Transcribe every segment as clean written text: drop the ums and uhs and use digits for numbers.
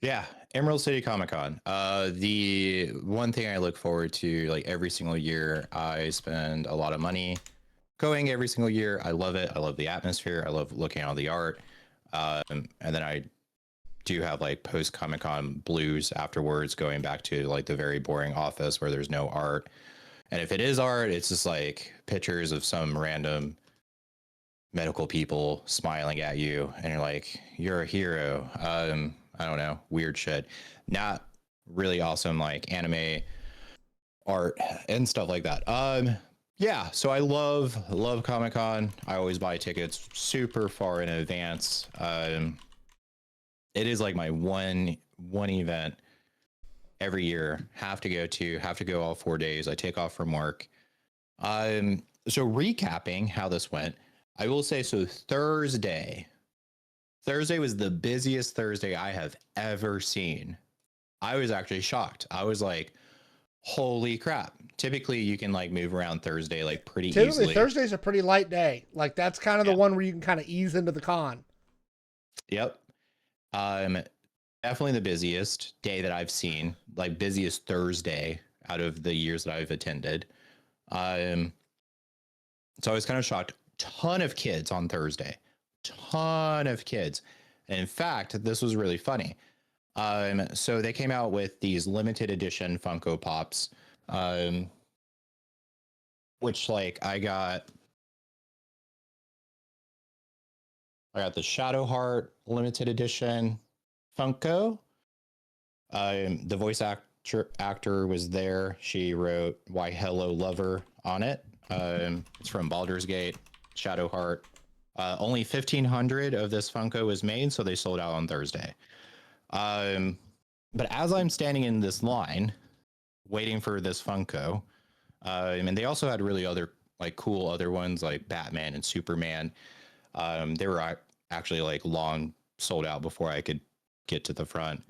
Yeah, Emerald City Comic Con. The one thing I look forward to, like every single year, I spend a lot of money going every single year. I love it. I love the atmosphere. I love looking at all the art. And then I do have like post Comic Con blues afterwards, going back to like the very boring office where there's no art. And if it is art, it's just like pictures of some random medical people smiling at you, and you're like, you're a hero. I don't know, weird shit. Not really awesome like anime art and stuff like that. Yeah, so I love Comic Con. I always buy tickets super far in advance. It is like my one event every year. Have to go all 4 days. I take off from work. So recapping how this went, I will say so. Thursday was the busiest Thursday I have ever seen. I was actually shocked. I was like, holy crap. Typically you can like move around Thursday like pretty Typically, easily. Thursday's a pretty light day. Like, that's kind of the Yeah. one where you can kind of ease into the con. Yep. Um, Definitely the busiest day that I've seen, like busiest Thursday out of the years that I've attended. Um, so I was kind of shocked. Ton of kids on Thursday, ton of kids. And in fact, this was really funny. So they came out with these limited edition Funko Pops, um, which like I got the Shadowheart limited edition Funko. The voice actor was there. She wrote "Why Hello Lover" on it. It's from Baldur's Gate, Shadowheart. Only 1,500 of this Funko was made, so they sold out on Thursday. But as I'm standing in this line, waiting for this Funko, and they also had really other like cool other ones like Batman and Superman. They were actually like long sold out before I could get to the front.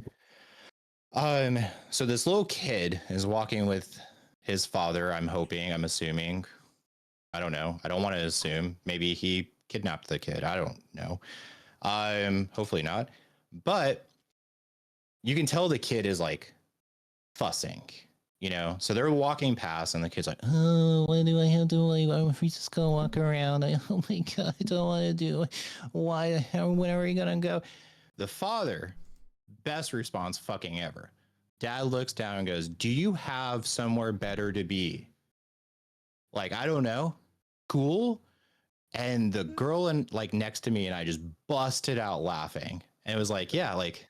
So this little kid is walking with his father. I'm assuming. I don't know. I don't want to assume. Maybe he kidnapped the kid. I don't know. Hopefully not. But you can tell the kid is like fussing, you know. So they're walking past, and the kid's like, "Oh, why do I have to like? If we just go walk around, oh my god, I don't want to do it. Why? When are we gonna go?" The father, best response fucking ever. Dad looks down and goes, "Do you have somewhere better to be?" Like, I don't know. Cool. And the girl and like next to me and I just busted out laughing. And it was like, yeah, like,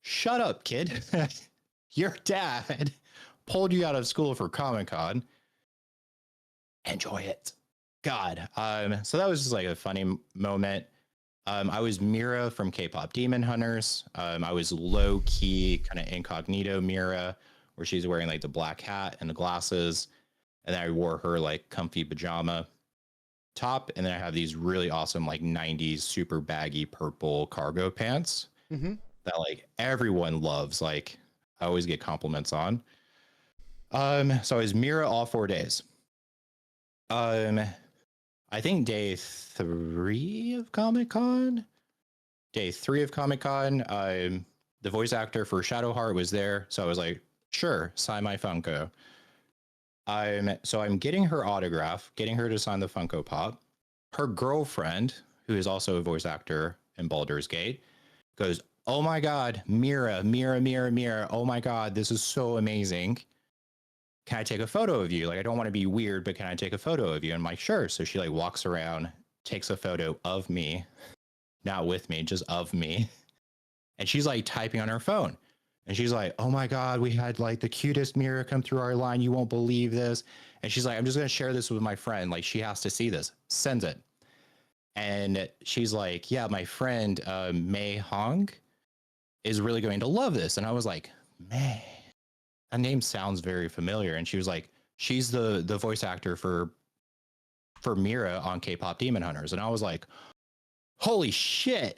shut up, kid. Your dad pulled you out of school for Comic Con. Enjoy it. God. So that was just like a funny moment. I was Mira from K-pop Demon Hunters. I was low key, kind of incognito Mira, where she's wearing like the black hat and the glasses, and then I wore her like comfy pajama top, and then I have these really awesome like '90s super baggy purple cargo pants Mm-hmm. that like everyone loves. Like I always get compliments on. So I was Mira all 4 days. Um, I think day 3 of Comic Con. Day 3 of Comic Con. The voice actor for Shadowheart was there, so I was like, sure, sign my Funko. I'm getting her autograph, getting her to sign the Funko Pop. Her girlfriend, who is also a voice actor in Baldur's Gate, goes, "Oh my god, Mira, Mira, Mira, Mira! Oh my god, this is so amazing. Can I take a photo of you? Like, I don't want to be weird, but can I take a photo of you?" And I'm like, sure. So she like walks around, takes a photo of me, not with me, just of me. And she's like typing on her phone. And she's like, "Oh my God, we had like the cutest Mira come through our line. You won't believe this." And she's like, "I'm just going to share this with my friend. Like, she has to see this." Sends it. And she's like, "Yeah, my friend, Mei Hong, is really going to love this." And I was like, "Mei, that name sounds very familiar." And she was like, "She's the voice actor for Mira on K-pop Demon Hunters." And I was like, "Holy shit.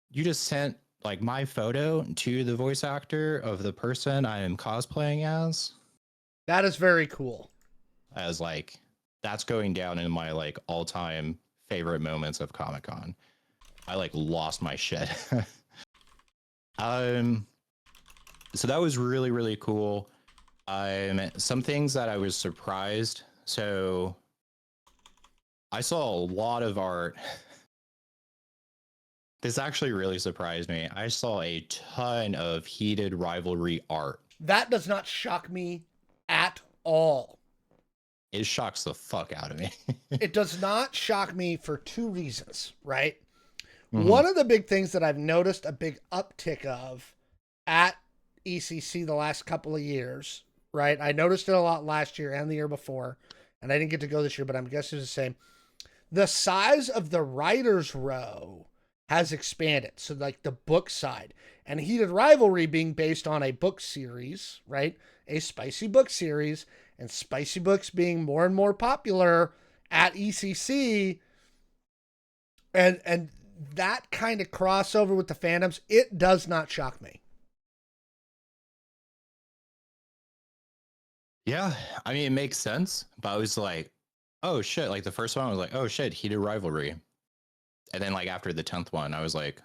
You just sent like my photo to the voice actor of the person I am cosplaying as." That is very cool. As like, that's going down in my like all-time favorite moments of Comic-Con. I like lost my shit. Um, so that was really, really cool. Some things that I was surprised. So I saw a lot of art. This actually really surprised me. I saw a ton of heated rivalry art. That does not shock me at all. It shocks the fuck out of me. It does not shock me for two reasons, right? Mhm. One of the big things that I've noticed a big uptick of at ECC the last couple of years, right? I noticed it a lot last year and the year before, and I didn't get to go this year, but I'm guessing it's the same. The size of the writer's row has expanded. So, like the book side, and Heated Rivalry being based on a book series, right? A spicy book series, and spicy books being more and more popular at ECC, and that kind of crossover with the fandoms, it does not shock me. Yeah, I mean, it makes sense, but I was like, oh shit. Like the first one, I was like, oh shit, heated rivalry. And then, like, after the 10th one, I was like,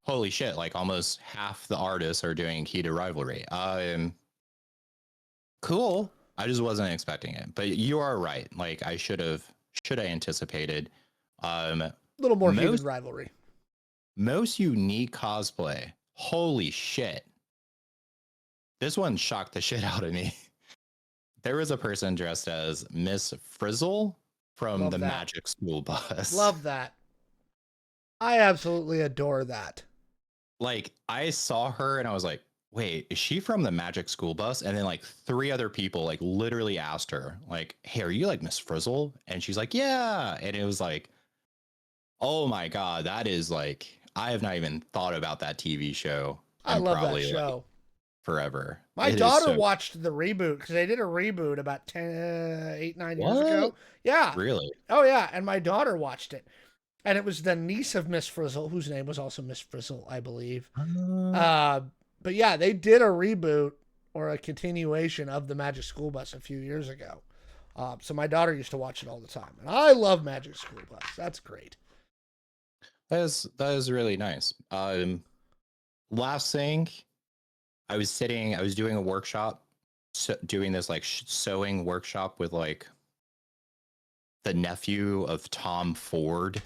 holy shit, like almost half the artists are doing heated rivalry. Cool. I just wasn't expecting it. But you are right. Like, should I anticipated. A little more heated Most rivalry. most unique cosplay. Holy shit. This one shocked the shit out of me. There was a person dressed as Miss Frizzle from Love the that. Magic School Bus. Love that. I absolutely adore that. Like, I saw her and I was like, wait, is she from the Magic School Bus? And then like three other people like literally asked her, like, hey, are you like Miss Frizzle? And she's like, yeah. And it was like, oh my God, that is like, I have not even thought about that TV show I in love that probably like show. forever. My It is daughter so watched the reboot because they did a reboot about 8, 9 years what? ago. Yeah. Really? Oh, yeah. And my daughter watched it. And it was the niece of Miss Frizzle, whose name was also Miss Frizzle, I believe. Uh, Uh, but yeah, they did a reboot or a continuation of the Magic School Bus a few years ago. So my daughter used to watch it all the time. And I love Magic School Bus. That's great. that is really nice. Last thing, I was doing a workshop, doing this like sewing workshop with like the nephew of Tom Ford.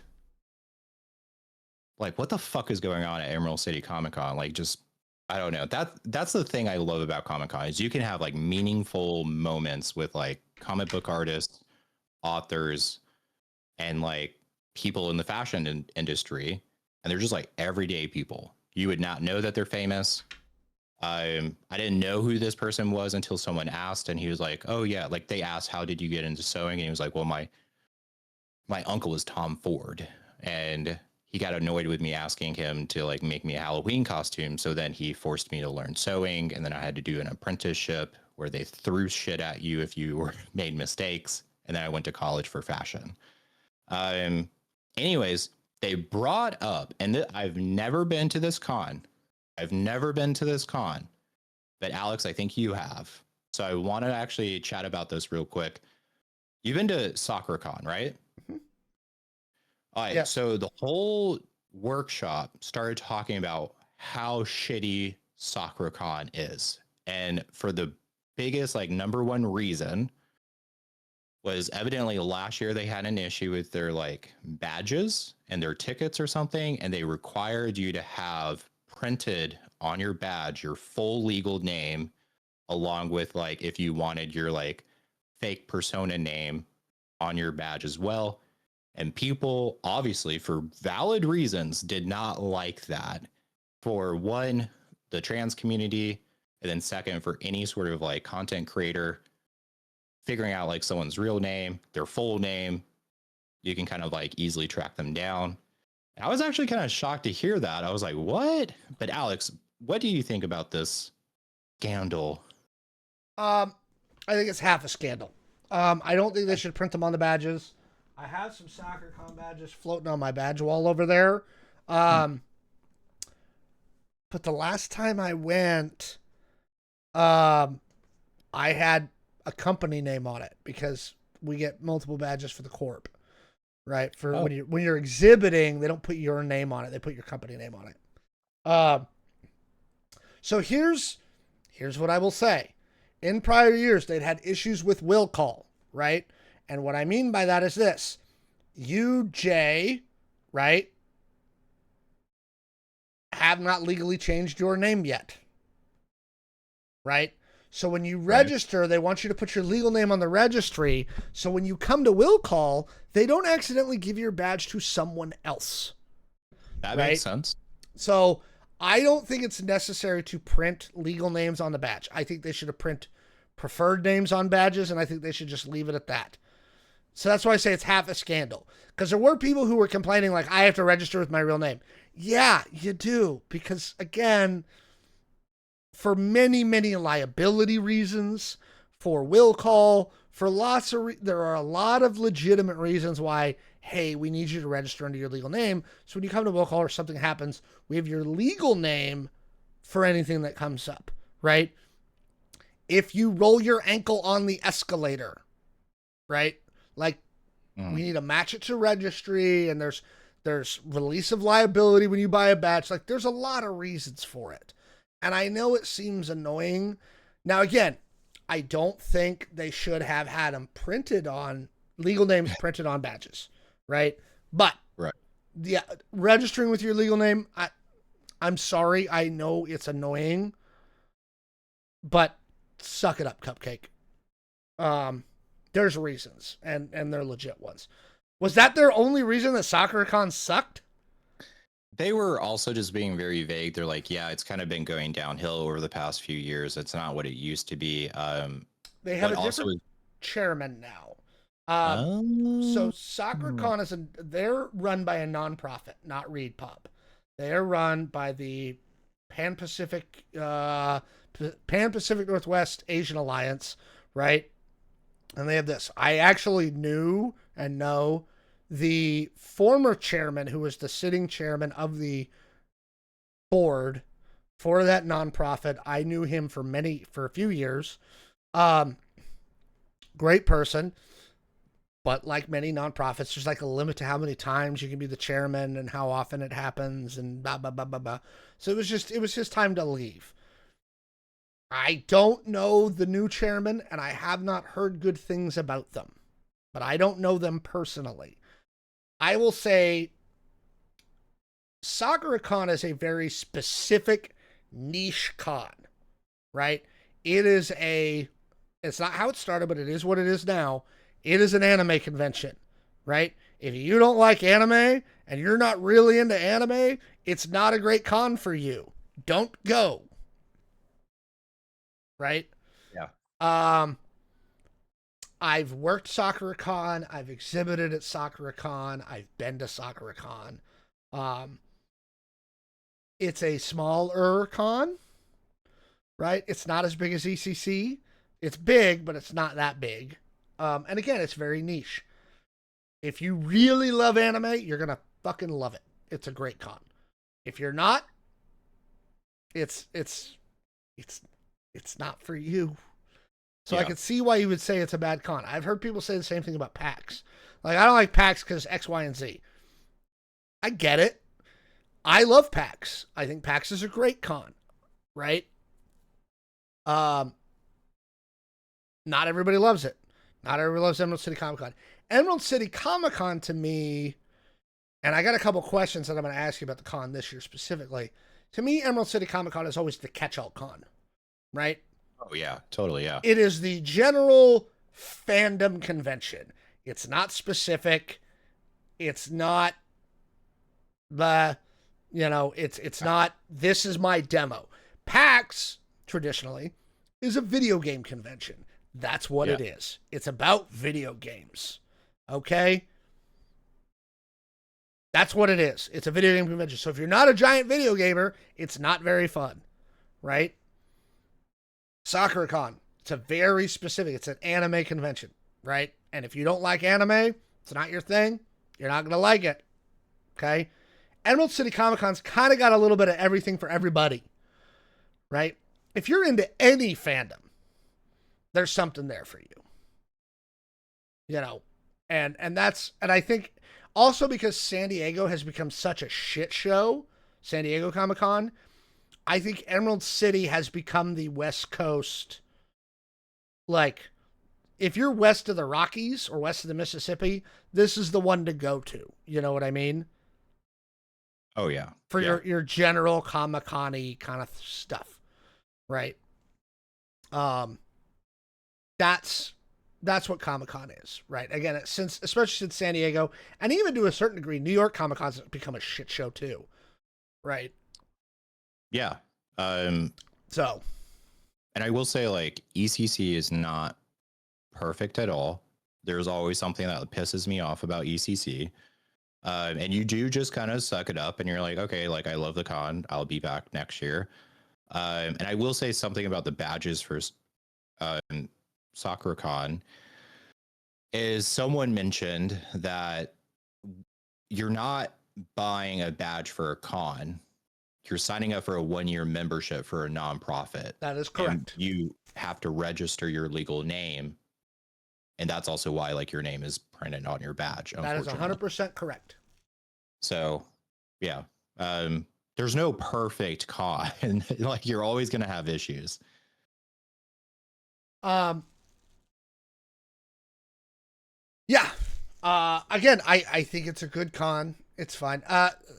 Like, what the fuck is going on at Emerald City Comic Con? Like, just I don't know. That's the thing I love about Comic Con is you can have like meaningful moments with like comic book artists, authors, and like people in the fashion industry, and they're just like everyday people. You would not know that they're famous. I didn't know who this person was until someone asked, and he was like, "Oh yeah," like they asked, "How did you get into sewing?" And he was like, "Well, my uncle is Tom Ford," and he got annoyed with me asking him to like make me a Halloween costume. So then he forced me to learn sewing, and then I had to do an apprenticeship where they threw shit at you if you were made mistakes. And then I went to college for fashion. Um, anyways, they brought up, and I've never been to this con. I've never been to this con, but Alex, I think you have. So I want to actually chat about this real quick. You've been to SoccerCon, right? Mhm. All right. Yeah. So the whole workshop started talking about how shitty SoccerCon is. And for the biggest, like, number one reason was evidently last year they had an issue with their like badges and their tickets or something. And they required you to have printed on your badge your full legal name, along with like if you wanted your like fake persona name on your badge as well. And people, obviously, for valid reasons, did not like that. For one, the trans community, and then second, for any sort of like content creator, figuring out like someone's real name, their full name, you can kind of like easily track them down. I was actually kind of shocked to hear that. I was like, what? But Alex, what do you think about this scandal? I think it's half a scandal. I don't think they should print them on the badges. I have some SoccerCon badges floating on my badge wall over there. But the last time I went, I had a company name on it because we get multiple badges for the corp, right? For Oh, when you're exhibiting, they don't put your name on it; they put your company name on it. Um, so here's what I will say. In prior years, they'd had issues with will call, right? And what I mean by that is this: you, Jay, right, have not legally changed your name yet, right? So when you Right. register, they want you to put your legal name on the registry. So when you come to will call, they don't accidentally give your badge to someone else, That makes right? sense. So I don't think it's necessary to print legal names on the badge. I think they should have print preferred names on badges, and I think they should just leave it at that. So that's why I say it's half a scandal. Because there were people who were complaining, like, I have to register with my real name. Yeah, you do. Because, again, for many, many liability reasons, for will call, for lots of, there are a lot of legitimate reasons why, hey, we need you to register under your legal name. So when you come to will call or something happens, we have your legal name for anything that comes up, right? If you roll your ankle on the escalator, right? Like, we need to match it to registry, and there's release of liability when you buy a badge. Like, there's a lot of reasons for it. And I know it seems annoying. Now, again, I don't think they should have had them printed on legal names printed on badges, right? But Right. yeah, registering with your legal name, I'm sorry. I know it's annoying, but suck it up, Cupcake. There's reasons, and they're legit ones. Was that their only reason that SoccerCon sucked? They were also just being very vague. They're like, yeah, it's kind of been going downhill over the past few years. It's not what it used to be. They have But a also, different chairman now. So um, SoccerCon they're run by a nonprofit, not ReedPop. They are run by the Pan Pacific Northwest Asian Alliance, right? And they have this. I actually knew and know the former chairman, who was the sitting chairman of the board for that nonprofit. I knew him for a few years. Um, Great person, but like many nonprofits, there's like a limit to how many times you can be the chairman and how often it happens and blah blah blah blah blah. So it was his time to leave. I don't know the new chairman, and I have not heard good things about them, but I don't know them personally. I will say SoccerCon is a very specific niche con, right? It is it's not how it started, but it is what it is now. It is an anime convention, right? If you don't like anime and you're not really into anime, it's not a great con for you. Don't go, right? yeah. Um, I've worked SoccerCon. I've exhibited at SoccerCon. I've been to SoccerCon. Um, it's a smaller con, right? It's not as big as ECC. It's big, but it's not that big. And again, it's very niche. If you really love anime, you're gonna fucking love it. It's a great con. If you're not, it's it's it's not for you. So I Yeah. could see why you would say it's a bad con. I've heard people say the same thing about PAX. Like, I don't like PAX because X, Y, and Z. I get it. I love PAX. I think PAX is a great con, right? Um, Not everybody loves it. Not everybody loves Emerald City Comic Con. Emerald City Comic Con to me, and I got a couple questions that I'm going to ask you about the con this year specifically. To me, Emerald City Comic Con is always the catch-all con, right? Oh yeah, totally. Yeah. It is the general fandom convention. It's not specific. It's not the, it's not, this is my demo. PAX, traditionally, is a video game convention. That's what Yeah. it is. It's about video games. Okay? That's what it is. It's a video game convention. So if you're not a giant video gamer, it's not very fun, right? SoccerCon, it's a very specific, it's an anime convention, right? And if you don't like anime, it's not your thing, you're not going to like it. Okay? Emerald City Comic Con's kind of got a little bit of everything for everybody, right? If you're into any fandom, there's something there for you. And I think also because San Diego has become such a shit show San Diego Comic-Con. I think Emerald City has become the West Coast. Like, if you're west of the Rockies or west of the Mississippi, this is the one to go to. You know what I mean? Oh yeah. For Yeah. your general Comic-Con-y kind of stuff, right? That's what Comic-Con is, right? Again, especially since San Diego, and even to a certain degree, New York Comic-Con's become a shit show too, right? Yeah. So, and I will say, like, ECC is not perfect at all. There's always something that pisses me off about ECC. And you do just kind of suck it up and you're like, okay, like, I love the con. I'll be back next year. And I will say something about the badges for SakuraCon is someone mentioned that you're not buying a badge for a con. You're signing up for a 1-year membership for a nonprofit. that is correct. And you have to register your legal name. And that's also why, like, your name is printed on your badge. That is 100% correct. So, yeah. There's no perfect con. Like, you're always going to have issues. Yeah. Again, I think it's a good con. It's fine.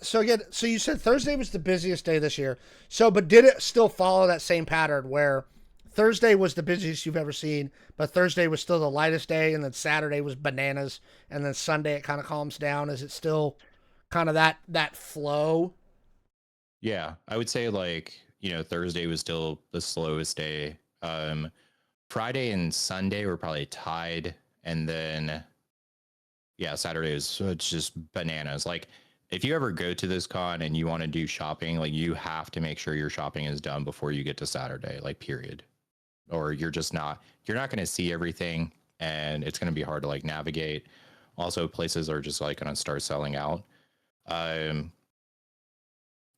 So you said Thursday was the busiest day this year. So, but did it still follow that same pattern where Thursday was the busiest you've ever seen, but Thursday was still the lightest day, and then Saturday was bananas, and then Sunday it kind of calms down? Is it still kind of that flow? Yeah, I would say, like, Thursday was still the slowest day. Friday and Sunday were probably tied, and then Saturday is, so it's just bananas. Like, if you ever go to this con and you want to do shopping, like, you have to make sure your shopping is done before you get to Saturday, like, period. Or you're not going to see everything, and it's going to be hard to, like, navigate. Also, places are just, like, going to start selling out.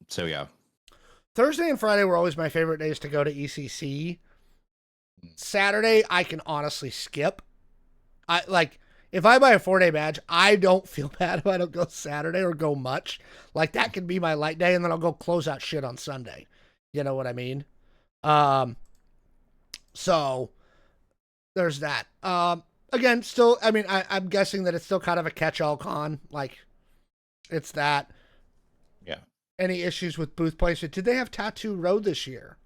So yeah, Thursday and Friday were always my favorite days to go to ECC. Saturday I can honestly skip. If I buy a 4-day badge, I don't feel bad if I don't go Saturday or go much. Like, that can be my light day, and then I'll go close out shit on Sunday. You know what I mean? So there's that. Again, still, I mean, I'm guessing that it's still kind of a catch-all con. Like, it's that. Yeah. Any issues with booth placement? Did they have Tattoo Road this year?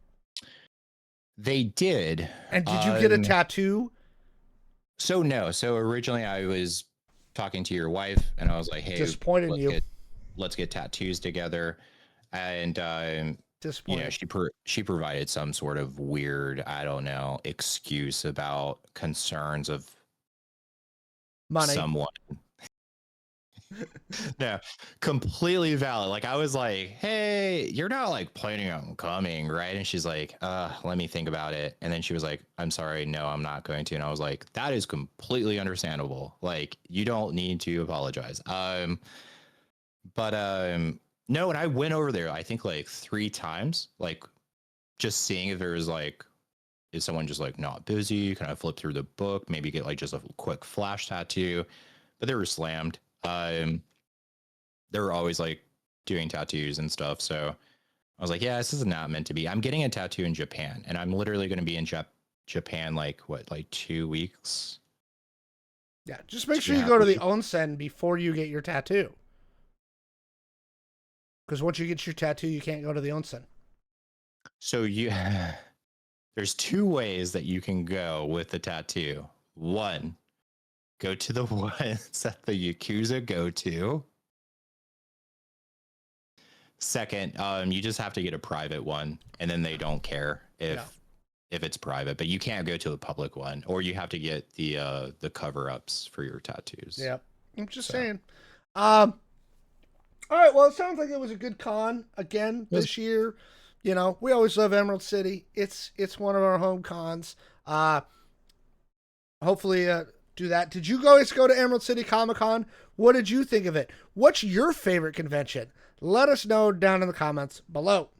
They did. And did you get a tattoo? So no. So originally I was talking to your wife, and I was like, hey, disappointed you. Let's get tattoos together. And disappointed. She provided some sort of weird, I don't know, excuse about concerns of money. Someone. No, completely valid. Like, I was like, hey, you're not, like, planning on coming, right? And she's like, let me think about it. And then she was like, I'm sorry, no, I'm not going to. And I was like, that is completely understandable. Like, you don't need to apologize. But no, and I went over there, I think, like, 3 times, like, just seeing if there was, like, is someone just, like, not busy? Can I flip through the book? Maybe get, like, just a quick flash tattoo? But they were slammed. They were always, like, doing tattoos and stuff. So I was like, yeah, this is not meant to be. I'm getting a tattoo in Japan, and I'm literally going to be in Japan, like, what, like 2 weeks? Yeah, just make sure you go to the onsen before you get your tattoo. Because once you get your tattoo, you can't go to the onsen. So there's 2 ways that you can go with the tattoo. 1, go to the ones that the Yakuza go to. 2nd, you just have to get a private one, and then they don't care if it's private, but you can't go to a public one, or you have to get the cover-ups for your tattoos. Yeah, I'm just saying. All right, well, it sounds like it was a good con again this year. You know, we always love Emerald City. It's one of our home cons. Hopefully do that. Did you guys go to Emerald City Comic-Con? What did you think of it? What's your favorite convention? Let us know down in the comments below.